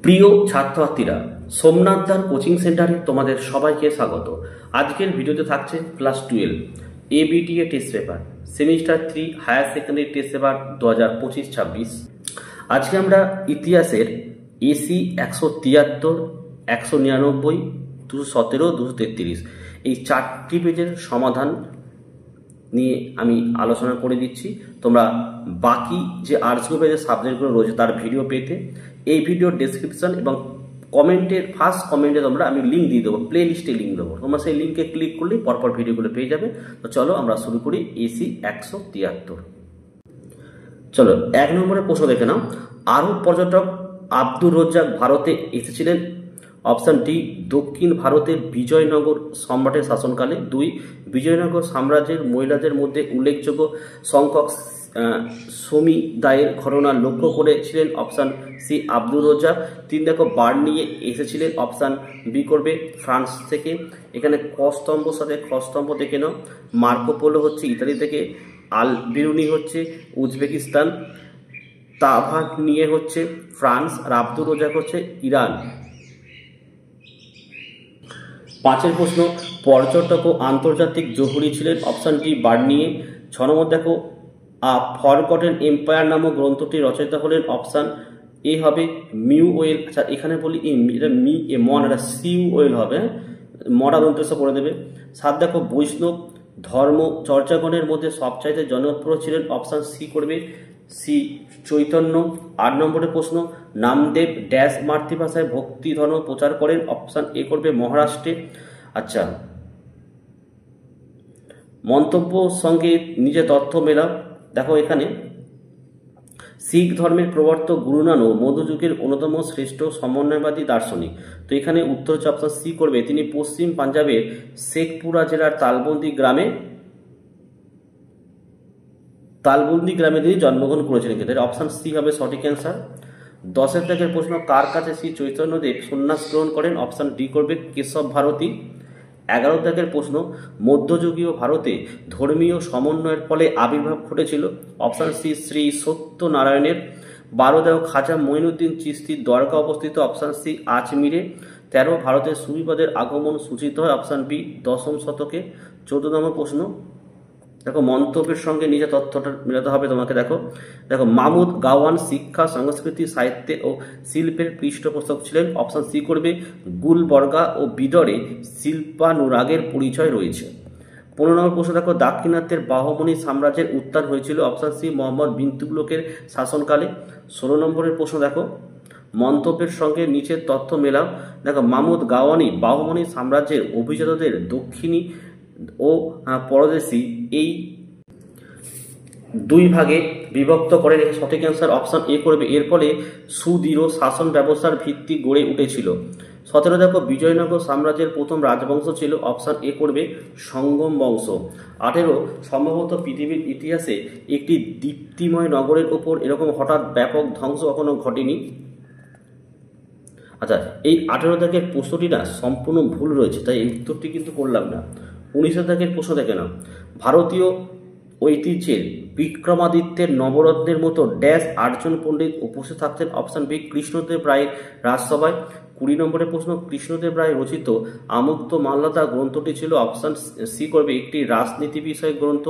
প্রিয় ছাত্রছাত্রীরা, সোমনাথ দার কোচিং সেন্টারে তোমাদের সবাইকে স্বাগত। আজকের ভিডিওতে থাকছে class 12 ABTA test paper semester 3 higher secondary test paper 2025-26। আজকে আমরা ইতিহাসের এসি 173, 199, 217, 233 এই 4টি পেজের সমাধান নিয়ে আমি আলোচনা করে দিচ্ছি। তোমরা বাকি যে আর্টস গ্রুপের যে সাবজেক্টগুলো রয়েছে তার ভিডিও পেতে এই ভিডিওর ডেসক্রিপশন এবং কমেন্টের ফার্স্ট কমেন্টে আমি লিঙ্ক দিয়ে দেবো, প্লে লিস্টে লিঙ্ক দেবো। তোমরা সেই লিঙ্কে ক্লিক করলেই পরপর ভিডিওগুলো পেয়ে যাবে। তো চলো আমরা শুরু করি এসি 173। চলো 1 নম্বরের প্রশ্ন দেখে নাও। আরব পর্যটক আব্দুর রজ্জাক ভারতে এসেছিলেন। অপশান ডি, দক্ষিণ ভারতের বিজয়নগর সম্রাটের শাসনকালে। 2, বিজয়নগর সাম্রাজ্যের মহিলাদের মধ্যে উল্লেখযোগ্য সংখ্যক সমীদায়ের ঘটনা লক্ষ্য করেছিলেন। Option C, Abdur Razzaq. 3, দেখো বার্নিয়ে এসেছিলেন। অপশান বি করবে ফ্রান্স থেকে। এখানে ক স্তম্ভর সাথে খ স্তম্ভ দেখে নাও। মার্কো পোলো হচ্ছে ইতালি থেকে, আল বিরুনি হচ্ছে উজবেকিস্তান, তাভাক নিয়ে হচ্ছে ফ্রান্স, আর আব্দুর রজ্জাক হচ্ছে ইরান। 5 প্রশ্ন, পর্যটক ও আন্তর্জাতিক জহুরি ছিলেন। Option D, Bernier. 6 নম্বর দেখো, ফরগটেন এম্পায়ার নামক গ্রন্থটি রচয়িতা হলেন। অপশান এ হবে মিউওয়েল। আচ্ছা এখানে বলি এটা মি এ মন, এটা সিউওয়েল হবে, মরা দন্তস্ব করে দেবে। 7, দেখো বৈষ্ণব ধর্ম চর্চাগণের মধ্যে সবচাইতে জনপ্রিয় ছিলেন। অপশান সি করবে সি চৈতন্য। 8 নম্বরের প্রশ্ন, নামদেব ড্যাশ মাতৃভাষায় ভক্তি ধর্ম প্রচার করেন। অপশান এ করবে মহারাষ্ট্রে। আচ্ছা, মন্তব্য সঙ্গে নিজে তথ্য মেলাও। দেখো এখানে শিখ ধর্মের প্রবর্তক গুরু নানক মধ্যযুগের অন্যতম শ্রেষ্ঠ সমন্বয়বাদী দার্শনিক। তো এখানে উত্তর হচ্ছে অপশান সি করবে। তিনি পশ্চিম পাঞ্জাবের শেখপুরা জেলার তালবন্দি গ্রামে তিনি জন্মগ্রহণ করেছিলেন। ক্ষেত্রে অপশান সি হবে সঠিক অ্যান্সার। 10 দাগের প্রশ্ন, কার কাছে শ্রী চৈতন্যদেব সন্ন্যাস গ্রহণ করেন। অপশান ডি করবে কেশব ভারতী। 11 দাগের প্রশ্ন, মধ্যযুগীয় ভারতে ধর্মীয় সমন্বয়ের ফলে আবির্ভাব ঘটেছিল। Option C Shri সত্যনারায়ণের। 12 দাগ, খাজা মঈনুদ্দিন চিশতির দরগা অবস্থিত। Option C আজমিরে। 13, ভারতের সুফিবাদের আগমন সূচিত হয়। অপশান বি 10ম শতকে। 14 নম্বর প্রশ্ন, দেখো মন্তব্যের সঙ্গে নিজে তথ্যটা মেলাতে হবে তোমাকে। দেখো মাহমুদ গাওয়ান শিক্ষা সংস্কৃতি সাহিত্যে ও শিল্পের পৃষ্ঠপোষক ছিলেন। অপশান সি করবে গুলবর্গা ও বিদরে শিল্পানুরাগের পরিচয় রয়েছে। 15 নম্বর প্রশ্ন, দেখো দাক্ষিণাত্যের বাহমনি সাম্রাজ্যের উত্থান হয়েছিল। অপশান সি মোহাম্মদ বিন তুগলকের শাসনকালে। 16 নম্বরের প্রশ্ন, দেখো মন্তব্যের সঙ্গে নিচের তথ্য মেলাও। দেখো মাহমুদ গাওয়ানি বাহমনি সাম্রাজ্যের অভিজাতদের দক্ষিণী ও পরদেশী এই 2 ভাগে বিভক্ত করেন। সঠিক অ্যান্সার অপশান এ করবে। এর ফলে সুদৃঢ় শাসন ব্যবস্থার ভিত্তি গড়ে উঠেছিল। 17, দেখো বিজয়নগর সাম্রাজ্যের প্রথম রাজবংশ ছিল। অপশান এ করবে সঙ্গম বংশ। 18, সম্ভবত পৃথিবীর ইতিহাসে একটি দীপ্তিময় নগরের ওপর এরকম হঠাৎ ব্যাপক ধ্বংস কখনো ঘটেনি। আচ্ছা, এই 18 দাগের প্রশ্নটি না সম্পূর্ণ ভুল রয়েছে, তাই এই উত্তরটি কিন্তু করলাম না। 19 দাগের প্রশ্ন দেখে নাও। ভারতীয় ঐতিহ্যের বিক্রমাদিত্যের নবরত্নের মতো ড্যাশ 8 জন পণ্ডিত উপস্থিত থাকতেন। অপশান বি কৃষ্ণদেব রায়ের রাজসভায়। 20 নম্বরের প্রশ্ন, কৃষ্ণদেব রায় রচিত আমুক্ত মাল্যদা গ্রন্থটি ছিল। অপশান সি করবে একটি রাজনীতি বিষয়ক গ্রন্থ।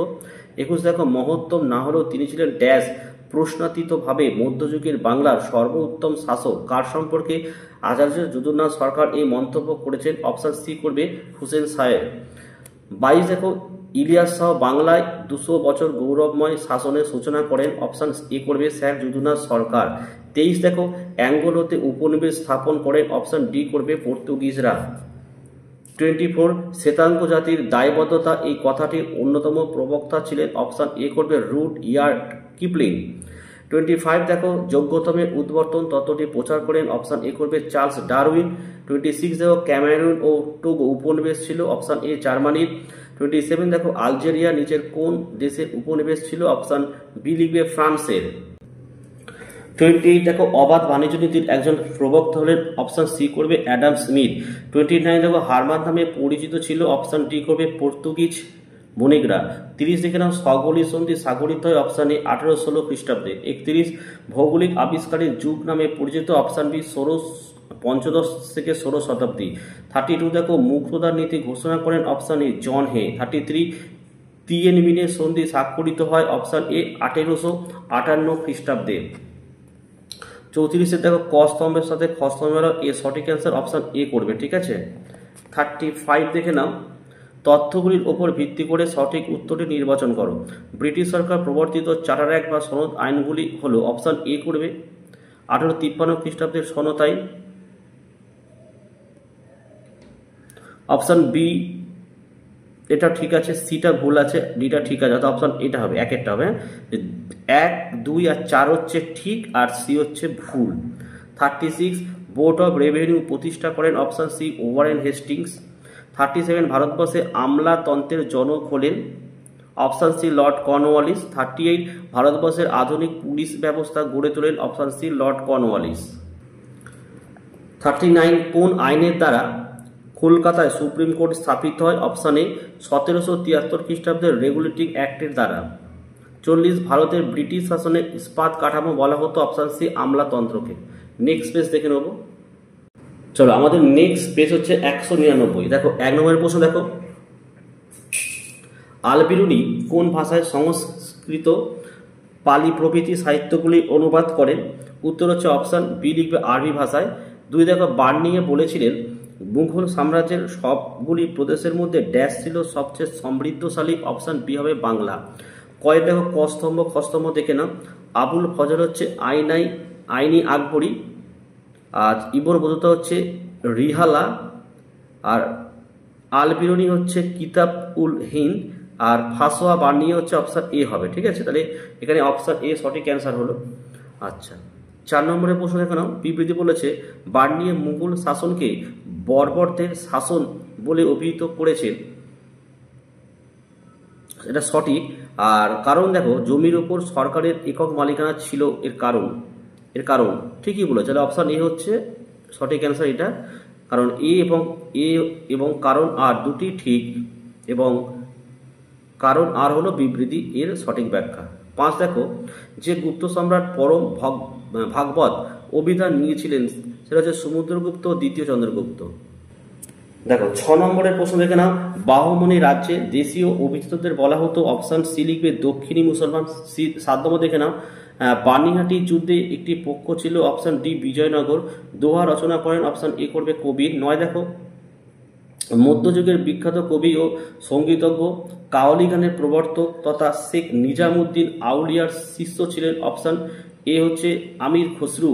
21, দেখো মহত্তম না হলেও তিনি ছিলেন ড্যাশ প্রশ্নাতীতভাবে মধ্যযুগের বাংলার সর্বোত্তম শাসক। কার সম্পর্কে আচার্য যদুনাথ সরকার এই মন্তব্য করেছেন। অপশান সি করবে হুসেন সাহেব। 22, দেখো ইলিয়াস শাহ বাংলায় 200 বছর গৌরবময় শাসনের সূচনা করেন। অপশান এ করবে স্যার যদুনাথ সরকার। 23, দেখো অ্যাঙ্গোলাতে উপনিবেশ স্থাপন করেন। অপশান ডি করবে পর্তুগিজরা। 24, শ্বেতাঙ্গ জাতির দায়বদ্ধতা এই কথাটির অন্যতম প্রবক্তা ছিলেন। অপশান এ করবে রুড ইয়ার্ড কিপলিং। 25, দেখো যোগ্যতমের উদ্বর্তন তত্ত্বটি প্রচার করেন। অপশান এ করবে চার্লস ডারউইন। 26, দেখো ক্যামেরুন ও টোগো উপনিবেশ ছিল। অপশান এ জার্মানির। 27, দেখো আলজেরিয়া নিচের কোন দেশের উপনিবেশ ছিল। অপশান বি লিখবে ফ্রান্সের। 28, দেখো অবাধ বাণিজ্য নীতির একজন প্রবক্তা হলেন। অপশান সি করবে অ্যাডাম স্মিথ। 29, দেখো হারমান নামে পরিচিত ছিল। অপশান ডি করবে পর্তুগিজ বণিকরা। 30 দেখে নাও সগলি সন্ধি স্বাগরিত হয় অপশান এ 1816 খ্রিস্টাব্দে। 31 ভৌগোলিক আবিষ্কারের যুগ নামে পরিচিত অপশান বি পঞ্চদশ থেকে 16 শতাব্দী। 32 দেখো মুক্তদার নীতি ঘোষণা করেন অপশান এ জন হে। 33 তিয়েনমিনের সন্ধি স্বাক্ষরিত হয় অপশান এ 1858 খ্রিস্টাব্দে। 34 দেখো ক স্তম্ভের সাথে খ স্তম্ভের এ সঠিক অ্যান্সার অপশান এ করবে, ঠিক আছে। 35 দেখে নাও তথ্যগুলির ওপর ভিত্তি করে সঠিক উত্তরটি নির্বাচন করো। ব্রিটিশ সরকার প্রবর্তিত চার্টার অ্যাক্ট বা সনদ আইনগুলি হলো অপশান এ করবে 1853 খ্রিস্টাব্দের সনদ আইন। অপশান বি এটা ঠিক আছে, সিটা ভুল আছে, ডিটা ঠিক আছে, অর্থাৎ অপশান এটা হবে, একটা হবে। 1, 2 আর 4 হচ্ছে ঠিক আর সি হচ্ছে ভুল। 36 বোর্ড অফ রেভিনিউ প্রতিষ্ঠা করেন অপশান সি ওয়ারেন হেস্টিংস। 37 ভারতবর্ষে আমলাতন্ত্রের জনক হলেন অপশান সি লর্ড কর্নওয়ালিস। 38 ভারতবর্ষের আধুনিক পুলিশ ব্যবস্থা গড়ে তোলেন অপশান সি লর্ড কর্নওয়ালিস। 39 কোন আইনের দ্বারা কলকাতায় সুপ্রিম কোর্ট স্থাপিত হয় অপশান এ 1773 খ্রিস্টাব্দের রেগুলেটিং অ্যাক্টের দ্বারা। 40 ভারতের ব্রিটিশ শাসনে ইস্পাত কাঠামো বলা হতো অপশান সি আমলাতন্ত্রকে। নেক্সট পেজ দেখে নেব। চলো আমাদের নেক্সট পেজ হচ্ছে 199। দেখো 1 নম্বরের প্রশ্ন দেখো, আল বিরুনি কোন ভাষায় সংস্কৃত পালি প্রভৃতি সাহিত্যগুলি অনুবাদ করেন? উত্তর হচ্ছে অপশান বি লিখবে আরবি ভাষায়। 2 দেখো বার্নিয়ে বলেছিলেন মুঘল সাম্রাজ্যের সবগুলি প্রদেশের মধ্যে ড্যাশ ছিল সবচেয়ে সমৃদ্ধশালী, অপশান বি হবে বাংলা। কয়েক দেখো ক স্তম্ভ খ স্তম্ভ দেখে নাও। আবুল ফজল হচ্ছে আইনি আকবরী, আর ইবর বধুতা হচ্ছে রিহালা, আর আল বিরুনি হচ্ছে কিতাব উল হিন্দ, আর ফাসোয়া বার্নিয়ে হচ্ছে অপশান এ হবে, ঠিক আছে। তাহলে এখানে অপশান এ সঠিক অ্যান্সার হলো। আচ্ছা 4 নম্বরের প্রশ্ন দেখে নাও। বিবৃতি বলেছে বার্নিয়ে মুঘল শাসনকে বর্বরদের শাসন বলে অভিহিত করেছেন, এটা সঠিক। আর কারণ দেখো জমির ওপর সরকারের একক মালিকানা ছিল এর কারণ ঠিকই বলেছে, তাহলে অপশান এ হচ্ছে সঠিক অ্যান্সার এটা। কারণ এ এবং কারণ আর দুটি ঠিক, এবং কারণ আর হলো বিবৃতি এর সঠিক ব্যাখ্যা। 5 দেখো যে গুপ্ত সম্রাট পরম ভাগবত অভিধান নিয়েছিলেন সেটা হচ্ছে সমুদ্রগুপ্ত দ্বিতীয় চন্দ্রগুপ্ত। দেখো 6 নম্বরের প্রশ্ন দেখে নাও। বাহমনি রাজ্যে দেশীয় অভিজাতদের বলা হতো অপশান সি লিখবে দক্ষিণী মুসলমান। 7 নম্বর দেখে নাও বানিহাটি যুদ্ধে একটি পক্ষ ছিল অপশান ডি বিজয়নগর। দোহা রচনা করেন অপশান এ করবে কবির। 9 দেখো মধ্যযুগের বিখ্যাত কবি ও সঙ্গীতজ্ঞ কাওয়ালি গানের প্রবর্তক তথা শেখ নিজামুদ্দিন আউলিয়ার শিষ্য ছিলেন অপশান এ হচ্ছে আমির খসরু।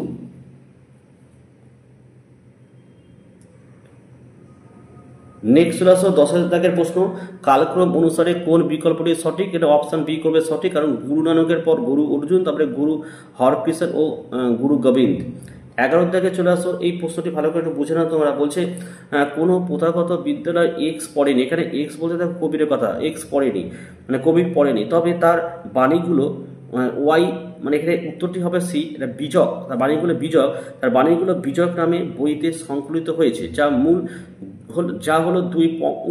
নেক্সট চলে আসো 10,000 দাগের প্রশ্ন, কালক্রম অনুসারে কোন বিকল্পটি সঠিক? এটা অপশান বি করবে সঠিক, কারণ গুরু নানকের পর গুরু অর্জুন, তারপরে গুরু হরকৃষ্ণ ও গুরু গোবিন্দ। 11 দাগে চলে আসো। এই প্রশ্নটি ভালো করে একটু বুঝে নাও তোমরা। বলছে কোনো প্রথাগত বিদ্যালয় এক্স পড়েনি, এখানে এক্স বলতে দেখো কবিরের কথা, এক্স পড়েনি মানে কবির পড়েনি, তবে তার বাণীগুলো ওয়াই, মানে এখানে উত্তরটি হবে সি, এটা বীজক, তার বাণীগুলো বীজক, তার বাণীগুলো বীজক নামে বইতে সংকলিত হয়েছে, যা হলো 2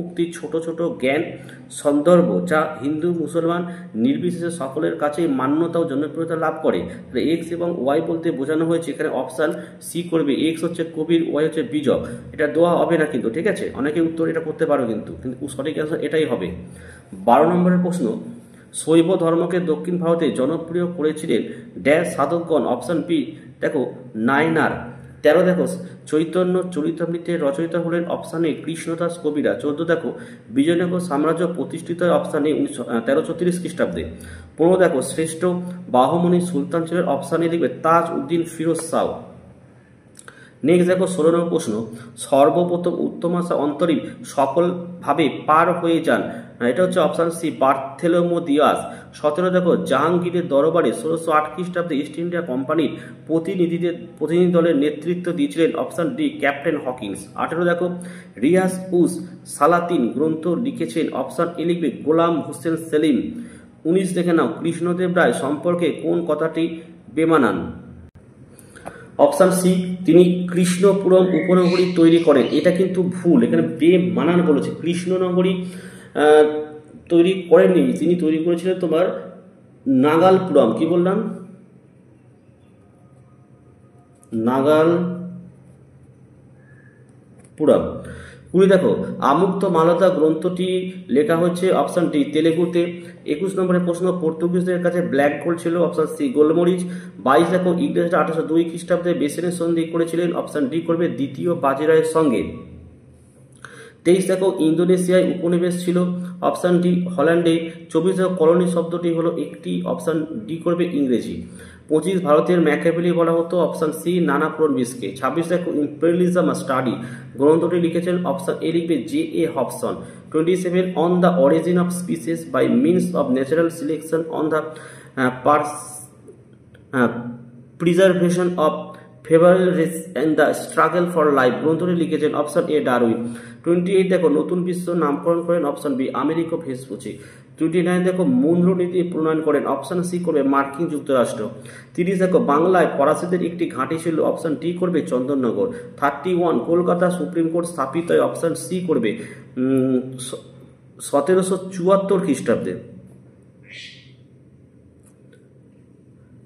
উক্তি ছোট ছোট জ্ঞান সন্দর্ভ, যা হিন্দু মুসলমান নির্বিশেষে সকলের কাছে মান্যতা ও জনপ্রিয়তা লাভ করে। এক্স এবং ওয়াই বলতে বোঝানো হয়েছে এখানে অপশান সি করবে, এক্স হচ্ছে কবির, ওয়াই হচ্ছে বীজক। এটা দেওয়া হবে না কিন্তু, ঠিক আছে, অনেকে উত্তর এটা করতে পারো কিন্তু সঠিক অ্যান্সার এটাই হবে। 12 নম্বরের প্রশ্ন, শৈব ধর্মকে দক্ষিণ ভারতে জনপ্রিয় করেছিলেন ড্যাশ সাধকগণ, অপশান বি দেখো নায়নার। 13 দেখো চৈতন্য চরিতামৃতের রচয়িতা হলেন অপশান এ কৃষ্ণদাস কবিরা। 14 দেখো বিজয়নগর সাম্রাজ্য প্রতিষ্ঠিত হয় অপশান এ 1334 খ্রিস্টাব্দে। 15 দেখো শ্রেষ্ঠ বাহমনি সুলতান ছিলেন অপশান এ লিখবে তাজ উদ্দিন ফিরোজ শাহ। নেক্সট দেখো 16 নম্বর প্রশ্ন, সর্বপ্রথম উত্তমাশা অন্তরীপ সকলভাবে পার হয়ে যান, এটা হচ্ছে অপশান সি বার্থেলোমো দিয়াস। 17 দেখো জাহাঙ্গীরের দরবারে 1608 খ্রিস্টাব্দে ইস্ট ইন্ডিয়া কোম্পানির প্রতিনিধি দলের নেতৃত্ব দিয়েছিলেন অপশান ডি ক্যাপ্টেন হকিন্স। 18 দেখো রিয়াজ উস সালাতিন গ্রন্থ লিখেছেন অপশান এ লিখবে গোলাম হোসেন সেলিম। 19 দেখে নাও কৃষ্ণদেব রায় সম্পর্কে কোন কথাটি বেমানান? অপশান সি তিনি কৃষ্ণপুরম উপনগরী তৈরি করেন, এটা কিন্তু ভুল, এখানে বেমানান বলেছে। কৃষ্ণনগরী তৈরি করেননি, তিনি তৈরি করেছিলেন তোমার নাগালপুরম, কি বললাম, নাগালপুরম। 20 দেখো আমুক্ত মালতা গ্রন্থটি লেখা হচ্ছে অপশন ডি তেলেগুতে। 21 নম্বরের প্রশ্ন, পর্তুগিজদের কাছে ব্ল্যাক গোল্ড ছিল, অপশন সি গোলমরিচ। 22 দেখো ইংরেজরা 1802 খ্রিস্টাব্দে বেসেনের সন্ধি করেছিলেন, অপশন ডি করবে দ্বিতীয় বাজিরায়ের সঙ্গে। 23 দেখো ইন্দোনেশিয়ায় উপনিবেশ ছিল, অপশন ডি হল্যান্ডে। 24 দেখো কলোনি শব্দটি হলো একটি, অপশন ডি করবে ইংরেজি। 25 ভারতের ম্যাকাবেলি বলা হতো, অপশন সি নানা ফড়নবিসকে। 26 দেখো ইম্পেরিয়ালিজম স্টাডি গ্রন্থটি লিখেছেন, অপশন এ লিখবে J A Hobson. 27 on the origin of species by means of natural selection on the preservation of favoured and the struggle for life গ্রন্থটি লিখেছেন, অপশন এ ডারউইন। 28 দেখো নতুন বিশ্ব নামকরণ করেন, অপশন বি আমেরিকো ভেসপুচি। 29 দেখো মূল্যনীতি প্রণয়ন করেন, অপশন সি করবে মার্কিন যুক্তরাষ্ট্র। 30 দেখো বাংলায় ফরাসিদের একটি ঘাঁটি ছিল, অপশন ডি করবে চন্দননগর। 31 কলকাতা সুপ্রিম কোর্ট স্থাপিত হয়, অপশন সি করবে 1774 খ্রিস্টাব্দে।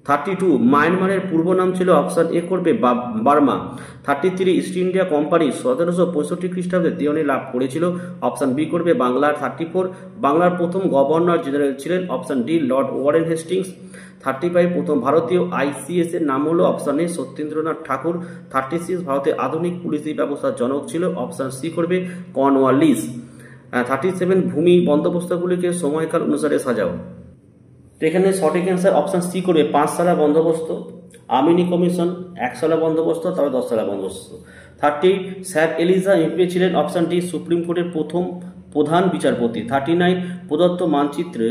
32 মায়ানমারের পূর্ব নাম ছিল, অপশন এ করবে বার্মা। 33 ইস্ট ইন্ডিয়া কোম্পানি 1765 খ্রিস্টাব্দে দেওয়ানি লাভ করেছিল, অপশন বি করবে বাংলার। 34 বাংলার প্রথম গভর্নর জেনারেল ছিলেন, option D Lord Warren Hastings. 35 প্রথম ভারতীয় আইসিএস এর নাম হলো, অপশন এ সত্যেন্দ্রনাথ ঠাকুর। 36 ভারতের আধুনিক পুলিশি ব্যবস্থার জনক ছিল, অপশন সি করবে কর্নওয়ালিস। 37 ভূমি বন্দোবস্তগুলিকে সময়কাল অনুসারে সাজাও। তো এখানে সঠিক অ্যান্সার অপশন সি করবে 5 সালা বন্দোবস্ত, আমিনি কমিশন 1 সালা বন্দোবস্ত, তবে 10 সালা বন্দোবস্ত। 30 স্যার এলিজা এমপি ছিলেন, অপশন ডি সুপ্রিম কোর্টের প্রথম প্রধান বিচারপতি। 39 প্রদত্ত মানচিত্রে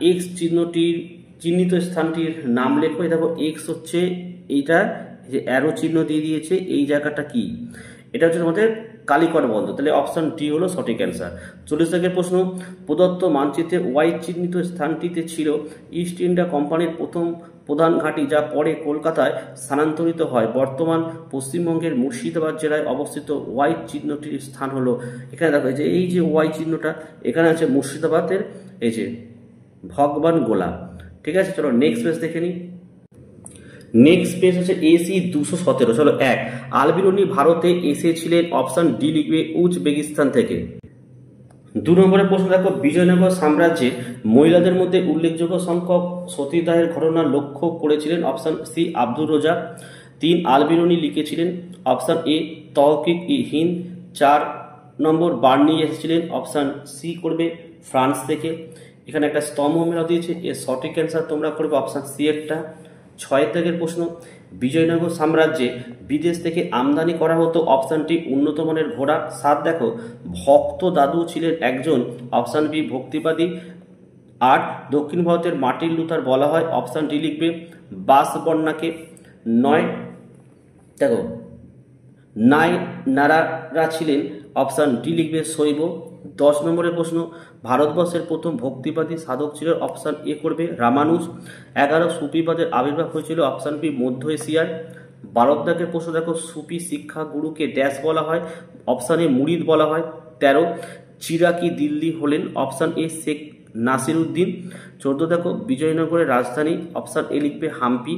এক্স চিহ্নটির চিহ্নিত স্থানটির নাম লেখো। দেখো এক্স হচ্ছে এইটা, যে অ্যারো চিহ্ন দিয়ে দিয়েছে, এই জায়গাটা কি, এটা হচ্ছে আমাদের কালিকট বন্ধ, তাহলে অপশন ডি হলো সঠিক অ্যান্সার। 40 প্রশ্ন, প্রদত্ত মানচিত্রে ওয়াই চিহ্নিত স্থানটিতে ছিল ইস্ট ইন্ডিয়া কোম্পানির প্রথম প্রধান ঘাঁটি, যা পরে কলকাতায় স্থানান্তরিত হয়। বর্তমান পশ্চিমবঙ্গের মুর্শিদাবাদ জেলায় অবস্থিত ওয়াই চিহ্নটির স্থান হলো, এখানে দেখো এই যে ওয়াই চিহ্নটা, এখানে আছে মুর্শিদাবাদের এই যে ভগবান গোলা। ঠিক আছে, চলো নেক্সট পেজ দেখে নিই। নেক্সট পেজ হচ্ছে এসি 217। চলো 1 আলবিরুনি ভারতে এসেছিলেন, অপশন ডি লিখবে উজবেকিস্তান থেকে। 2 নম্বরের প্রশ্ন দেখো বিজয়নগর সাম্রাজ্যে মহিলাদের মধ্যে উল্লেখযোগ্য সংখ্যক সতীদাহের ঘটনা লক্ষ্য করেছিলেন, অপশন সি আব্দুর রোজা। 3 আলবিরুনি লিখেছিলেন, অপশন এ তহকিক ই হিন্দ। 4 নম্বর বার্নি এসেছিলেন, অপশন সি করবে ফ্রান্স থেকে। এখানে একটা স্তম্ভ মেলা দিয়েছে, এর সঠিক অ্যান্সার তোমরা করবে অপশন সি একটা। 6 দাগের প্রশ্ন, বিজয়নগর সাম্রাজ্যে বিদেশ থেকে আমদানি করা হতো, অপশানটি উন্নত মানের ঘোড়া। 7 দেখো ভক্ত দাদু ছিলেন একজন, অপশান বি ভক্তিবাদী। 8 দক্ষিণ ভারতের মার্টিন লুথার বলা হয়, অপশান ডি লিখবে বাসবন্যাকে। 9 দেখো নারারা ছিলেন, অপশান ডি লিখবে শৈব। 10 নম্বরের প্রশ্ন, ভারতবর্ষের প্রথম ভক্তিবাদী সাধক ছিল, অপশান এ করবে রামানুজ। 11 সুফিবাদের আবির্ভাব হয়েছিল, অপশান বি মধ্য এশিয়ায়। 12 দাগের প্রশ্ন দেখো সুফি শিক্ষা গুরুকে ড্যাশ বলা হয়, অপশান এ মুরিদ বলা হয়। 13 চিরাকি দিল্লি হলেন, অপশান এ শেখ নাসিরউদ্দিন। 14 দেখো বিজয়নগরের রাজধানী, অপশান এ লিখবে হাম্পি।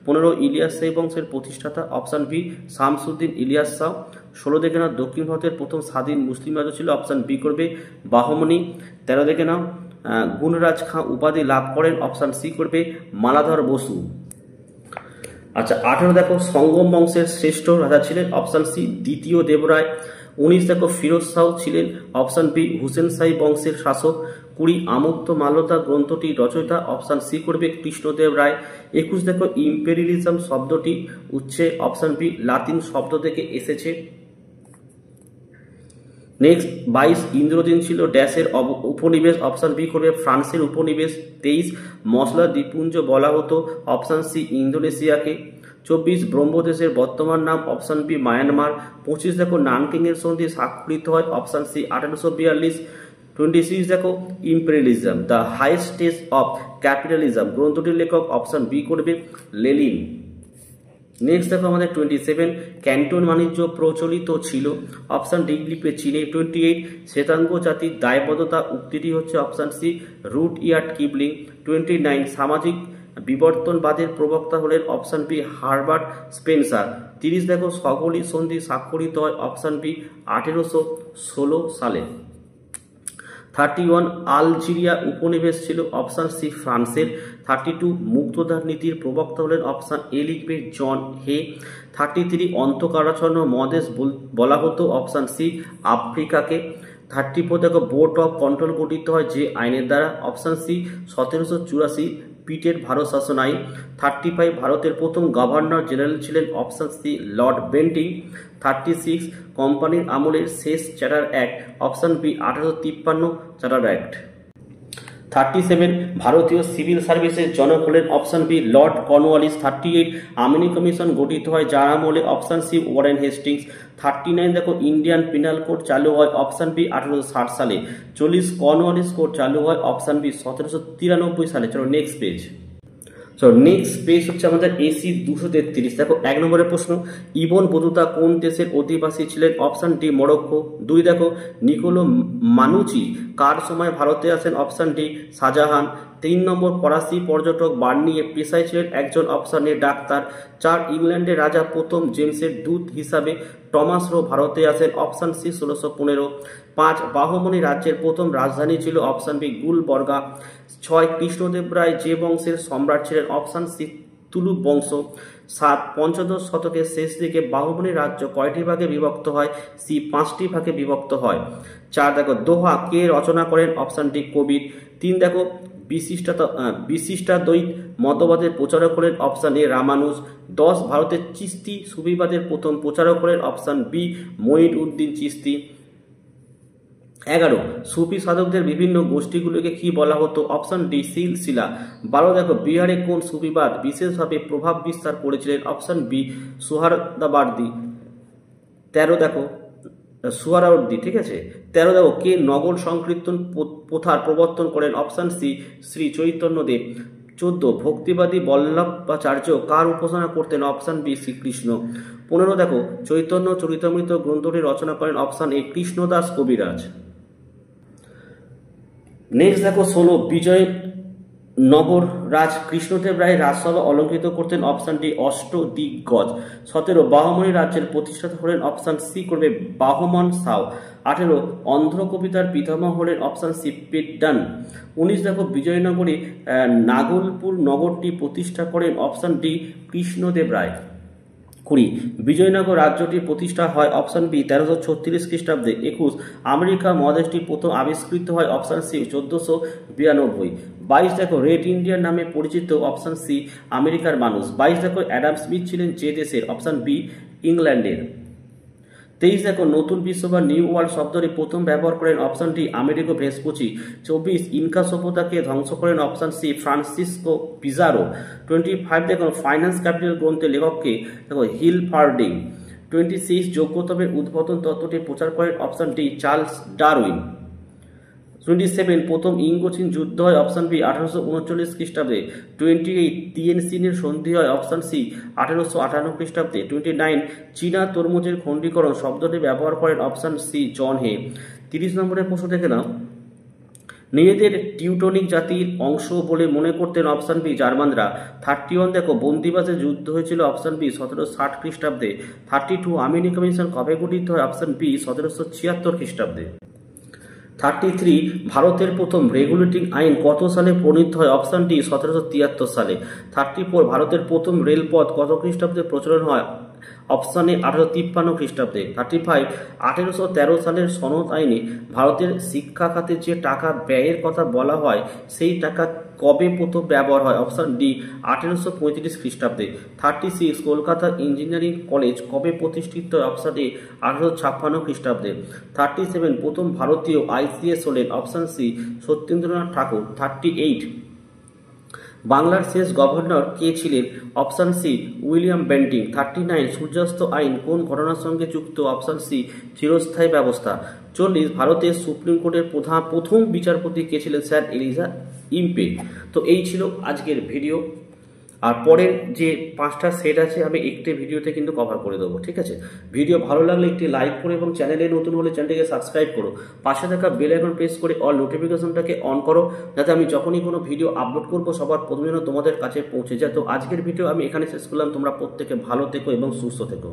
15 ইলিয়াস শাহী বংশের প্রতিষ্ঠাতা, অপশান বি শামসুদ্দিন ইলিয়াস শাহ। 16 দেখে নাও দক্ষিণ ভারতের প্রথম স্বাধীন মুসলিম রাজ্য ছিল, অপশান বি করবে বাহমনি। 13 দেখে নাও গুণরাজ খাঁ উপাধি লাভ করেন, অপশান সি করবে মালাধর বসু। আচ্ছা 18 দেখো সঙ্গম বংশের শ্রেষ্ঠ রাজা ছিলেন, অপশান সি দ্বিতীয় দেবরায়। 19 দেখো ফিরোজ শাহ ছিলেন, অপশান বি হুসেন শাহী বংশের শাসক। 20 আমুক্ত মাল্যতা গ্রন্থটি রচয়িতা, অপশান সি করবে কৃষ্ণদেব রায়। 21 দেখো ইম্পেরিয়ালিজম শব্দটি উচ্ছে, অপশান বি লাতিন শব্দ থেকে এসেছে। নেক্সট 22 ইন্দ্রদিন ছিল ড্যাশের উপনিবেশ, অপশান বি করবে ফ্রান্সের উপনিবেশ। 23 মশলা দ্বীপপুঞ্জ বলা হতো, অপশান সি ইন্দোনেশিয়াকে। 24 ব্রহ্মদেশের বর্তমান নাম, অপশান বি মায়ানমার। 25 দেখো নানকিং এর সন্ধি স্বাক্ষরিত হয়, অপশান সি 1842। 26 দেখো imperialism the highest stage of capitalism গ্রন্থটির লেখক, অপশান বি করবে লেনিন। নেক্সট দেখো আমাদের 27 ক্যান্টন বাণিজ্য প্রচলিত ছিল, অপশন ডি লিপে চীনে। 28 শ্বেতাঙ্গ জাতির দায়বদ্ধতা উক্তিটি হচ্ছে option C Rudyard Kipling. 29 সামাজিক বিবর্তনবাদের প্রবক্তা হলেন অপশন বি হারবার্ট স্পেন্সার। 30 দেখো সকলই সন্ধি স্বাক্ষরিত হয় অপশন বি 1816 সালে। 31 আলজেরিয়া উপনিবেশ ছিল অপশন সি ফ্রান্সের। 32 মুক্তধার নীতির প্রবক্তা হলেন অপশন এ লিখবে জন হে। 33 অন্তঃকারাচ্ছন্ন মহাদেশ বলা হতো অপশন সি আফ্রিকাকে। 34 দেখো বোর্ড অফ কন্ট্রোল গঠিত হয় যে আইনের দ্বারা অপশন সি 1784 পিটের ভারত শাসন আইন। 35 ভারতের প্রথম গভর্নর জেনারেল ছিলেন অপশন সি লর্ড বেন্টিং। 36 কোম্পানির আমলের শেষ charter act option B 1853 charter act. 37 ভারতীয় সিভিল সার্ভিসের জনক হলেন option B Lord Cornwallis. 38 Amini commission গঠিত হয় যার আমলে অপশন সি ওয়ারেন হেস্টিংস। 39 দেখো ইন্ডিয়ান পিনাল কোড চালু হয় অপশন বি 1860 সালে। 40 কর্নওয়ালিস কোড চালু হয় অপশন বি 1793 সালে। চলো নেক্সট পেজ। নেক্সট পেজ হচ্ছে আমাদের এসি 233। দেখো 1 নম্বরের প্রশ্ন, ইবন বতুতা কোন দেশের অধিবাসী ছিলেন অপশন ডি মরক্কো। 2 দেখো নিকোলো মানুচি কার সময় ভারতে আসেন অপশন ডি শাহজাহান। 3 নম্বর ফরাসি পর্যটক বার্নিয়ে পেশায় ছিলেন একজন অপশন এ ডাক্তার। 4 ইংল্যান্ডের রাজা প্রথম জেমসের দূত হিসাবে টমাস রো ভারতে আসেন অপশন সি 1615। 5 বাহমনি রাজ্যের প্রথম রাজধানী ছিল অপশন বি গুলবর্গা। 6 কৃষ্ণদেব রায় যে বংশের সম্রাট ছিলেন অপশন সি তুলুক বংশ। 7 পঞ্চদশ শতকের শেষ দিকে বাহুমনি রাজ্য কয়টি ভাগে বিভক্ত হয় সি 5টি ভাগে বিভক্ত হয়। 4 দেখো দোহা কে রচনা করেন অপশন ডি কবির। 3 দেখো বিশিষ্টাদ্বৈত মতবাদের প্রচারক হলেন অপশন এ রামানুজ। 10 ভারতের চিস্তি সুফিবাদের প্রথম প্রচারক হলেন অপশন বি মঈন-উদ্দিন চিস্তি। 11 সুফি সাধকদের বিভিন্ন গোষ্ঠীগুলোকে কি বলা হতো অপশন ডি সিলসিলা। 12 দেখো বিহারে কোন সুফিবাদ বিশেষভাবে প্রভাব বিস্তার করেছিলেন অপশন বি সুহারদাবার্দি। 13 দেখো সুহারাওয়ার্দী, ঠিক আছে। 13 দেখো কে নগর সংকীর্তন প্রথার প্রবর্তন করেন অপশন সি শ্রী চৈতন্যদেব। 14 ভক্তিবাদী বল্লভাচার্য কার উপাসনা করতেন অপশন বি শ্রীকৃষ্ণ। 15 দেখো চৈতন্য চরিতামৃত গ্রন্থটি রচনা করেন অপশন এ কৃষ্ণদাস কবিরাজ। নেক্সট দেখো 16 বিজয়নগর রাজ কৃষ্ণদেব রায় রাজসভা অলঙ্কৃত করতেন অপশন ডি অষ্টদিগ্গজ। 17 বাহমনি রাজ্যের প্রতিষ্ঠাতা হলেন অপশন সি করবে বাহমন সাও। 18 অন্ধ্র কবিতার পিতামহ হলেন অপশন সি পেড্ডান। 19 দেখো বিজয়নগরে নাগলপুর নগরটি প্রতিষ্ঠা করেন অপশন ডি কৃষ্ণদেব রায়। 20 বিজয়নগর রাজ্যটির প্রতিষ্ঠা হয় অপশন বি 1336 খ্রিস্টাব্দে। 21 আমেরিকা মহাদেশটি প্রথম আবিষ্কৃত হয় অপশন সি 1492। 22 দেখো রেড ইন্ডিয়ান নামে পরিচিত অপশন সি আমেরিকার মানুষ। 22 দেখো অ্যাডাম স্মিথ ছিলেন যে দেশের অপশন বি ইংল্যান্ডের। 23 দেখো নতুন বিশ্ব বা নিউ ওয়ার্ল্ড শব্দটি প্রথম ব্যবহার করেন option D Amerigo Vespucci. 24 Inca সভ্যতাকে ধ্বংস করেন অপশন সি ফ্রান্সিসকো পিজারো। 25 দেখো ফাইন্যান্স ক্যাপিটাল গ্রন্থের লেখককে দেখো হিল ফার্ডিং। 26 যোগ্যতমের উদ্বোধন তত্ত্বটি প্রচার করেন অপশন ডি চার্লস ডারউইন। 27 প্রথম ইঙ্গো-চীন যুদ্ধ হয় অপশন বি 1839 খ্রিস্টাব্দে। 28 তিয়েনজিনের সন্ধি হয় অপশন সি 1858 খ্রিস্টাব্দে। 29 চীনা তরমুজের খণ্ডীকরণ শব্দটি ব্যবহার করেন অপশন সি জন হে। 30 নম্বরের প্রশ্ন দেখে নাও, নিজেদের টিউটনিক জাতির অংশ বলে মনে করতেন অপশন বি জার্মানরা। 31 দেখো বন্দিবাসে যুদ্ধ হয়েছিল অপশন বি 1760 খ্রিস্টাব্দে। 32 আমিনি কমিশন কবে গঠিত হয় অপশন বি 1776 খ্রিস্টাব্দে। 33 ভারতের প্রথম রেগুলেটিং আইন কত সালে প্রণীত হয় অপশন ডি 1773 সালে। 34 ভারতের প্রথম রেলপথ কত খ্রিস্টাব্দে প্রচলন হয় অপশন এ 1853 খ্রিস্টাব্দে। 35 1813 সালের সনদ আইনে ভারতের শিক্ষা খাতে যে টাকা ব্যয়ের কথা বলা হয় সেই টাকা কবে প্রথম ব্যবহার হয় অপশন ডি 1835 খ্রিস্টাব্দে। 36 কলকাতা ইঞ্জিনিয়ারিং কলেজ কবে প্রতিষ্ঠিত হয় অপশন এ 1856 খ্রিস্টাব্দে। 37 প্রথম ভারতীয় আইসিএস হলেন অপশন সি সত্যেন্দ্রনাথ ঠাকুর। 38 বাংলার শেষ গভর্নর কে ছিলেন অপশন সি উইলিয়াম বেন্টিং। 39 সূর্যাস্ত আইন কোন ঘটনার সঙ্গে যুক্ত অপশন সি চিরস্থায়ী ব্যবস্থা। 40 ভারতের সুপ্রিম কোর্টের প্রথম বিচারপতি কে ছিলেন স্যার এলিজা ইম্পে। তো এই ছিল আজকের ভিডিও। আর পরের যে 5টা সেট আছে আমি একটি ভিডিওতে কিন্তু কভার করে দেবো, ঠিক আছে। ভিডিও ভালো লাগলে একটি লাইক করো এবং চ্যানেলে নতুন হলে চ্যানেলটিকে সাবস্ক্রাইব করো, পাশে থাকা বেল আইকন প্রেস করে অল নোটিফিকেশনটাকে অন করো, যাতে আমি যখনই কোনো ভিডিও আপলোড করবো সবার প্রথমে যেন তোমাদের কাছে পৌঁছে যায়। তো আজকের ভিডিও আমি এখানে শেষ করলাম। তোমরা প্রত্যেকে ভালো থেকো এবং সুস্থ থেকো।